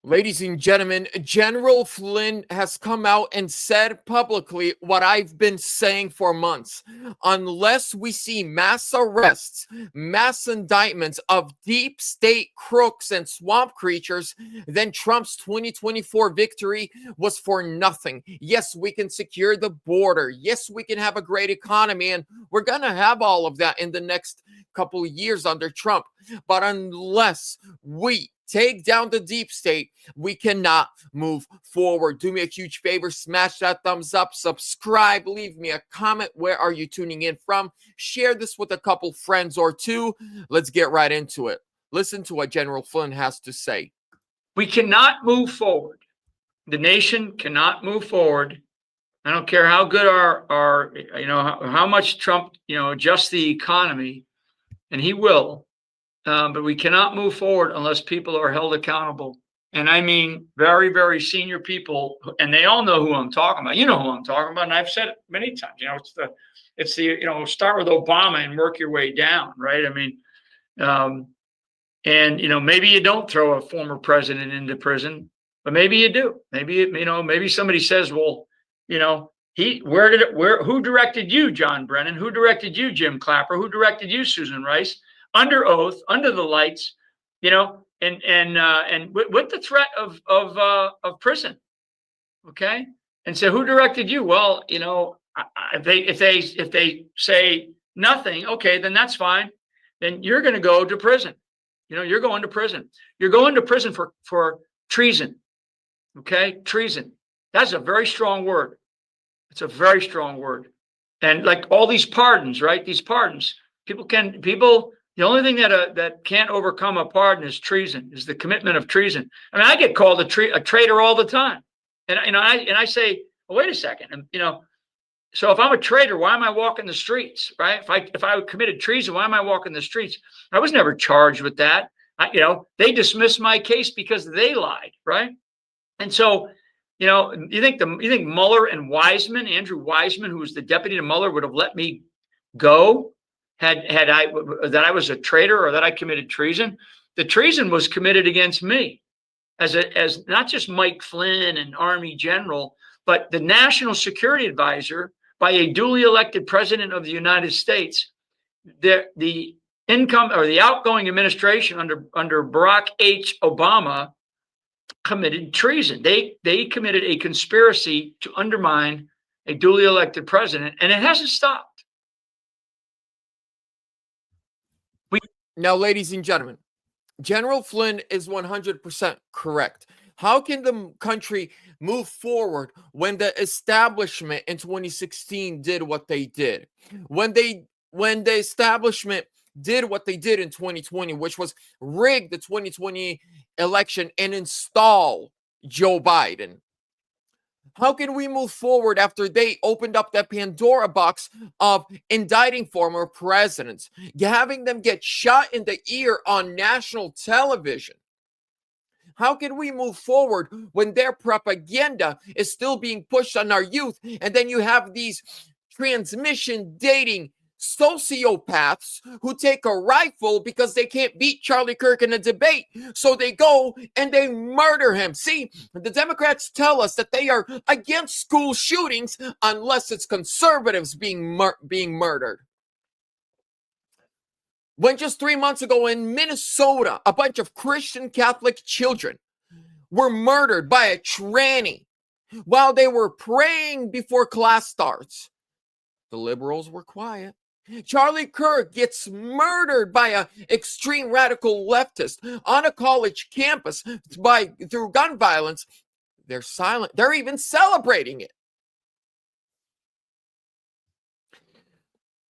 Ladies and gentlemen, General Flynn has come out and said publicly what I've been saying for months. Unless we see mass arrests, mass indictments of deep state crooks and swamp creatures, then Trump's 2024 victory was for nothing. Yes, we can secure the border. Yes, we can have a great economy, and we're going to have all of that in the next couple of years under Trump. But unless we take down the deep state, we cannot move forward. Do me a huge favor, smash that thumbs up, subscribe, leave me a comment. Where are you tuning in from? Share this with a couple friends or two. Let's get right into it. Listen to what General Flynn has to say. We cannot move forward. The nation cannot move forward. I don't care how good our how much Trump, adjusts the economy, and he will. But we cannot move forward unless people are held accountable. And I mean very, very senior people, and they all know who I'm talking about. You know who I'm talking about, and I've said it many times. It's the start with Obama and work your way down, right? I mean, maybe you don't throw a former president into prison, but maybe you do. Maybe somebody says, well, who directed you, John Brennan? Who directed you, Jim Clapper? Who directed you, Susan Rice? Under oath, under the lights, and with the threat of prison, okay? And so, who directed you? Well, if they say nothing, okay, then that's fine. Then you're going to go to prison. You're going to prison. You're going to prison for treason, okay? Treason. That's a very strong word. It's a very strong word. And like all these pardons, right? These pardons, people. The only thing that can't overcome a pardon is treason, is the commitment of treason. I mean, I get called a traitor all the time, and I say, well, wait a second, so if I'm a traitor, why am I walking the streets, right? If I committed treason, why am I walking the streets? I was never charged with that. They dismissed my case because they lied, right? And so, you think Mueller and Wiseman, Andrew Wiseman, who was the deputy to Mueller, would have let me go? Had I was a traitor or that I committed treason? The treason was committed against me as not just Mike Flynn, an Army general, but the national security advisor by a duly elected president of the United States. The outgoing administration under Barack H. Obama committed treason. They committed a conspiracy to undermine a duly elected president, and it hasn't stopped. Now, ladies and gentlemen, General Flynn is 100% correct. How can the country move forward when the establishment in 2016 did what they did? When the establishment did what they did in 2020, which was rig the 2020 election and install Joe Biden? How can we move forward after they opened up that Pandora box of indicting former presidents, having them get shot in the ear on national television? How can we move forward when their propaganda is still being pushed on our youth, and then you have these transmission dating sociopaths who take a rifle because they can't beat Charlie Kirk in a debate, so they go and they murder him? See, the Democrats tell us that they are against school shootings unless it's conservatives being murdered. When just 3 months ago in Minnesota, a bunch of Christian Catholic children were murdered by a tranny while they were praying before class starts, the liberals were quiet. Charlie Kirk gets murdered by an extreme radical leftist on a college campus through gun violence. They're silent. They're even celebrating it.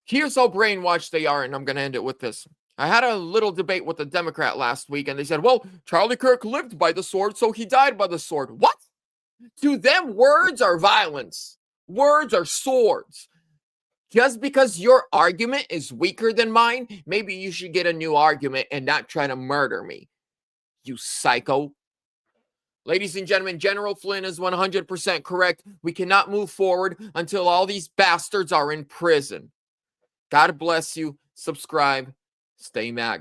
Here's how brainwashed they are, and I'm going to end it with this. I had a little debate with a Democrat last week, and they said, well, Charlie Kirk lived by the sword, so he died by the sword. What? To them, words are violence. Words are swords. Just because your argument is weaker than mine, maybe you should get a new argument and not try to murder me, you psycho. Ladies and gentlemen, General Flynn is 100% correct. We cannot move forward until all these bastards are in prison. God bless you. Subscribe. Stay MAGA.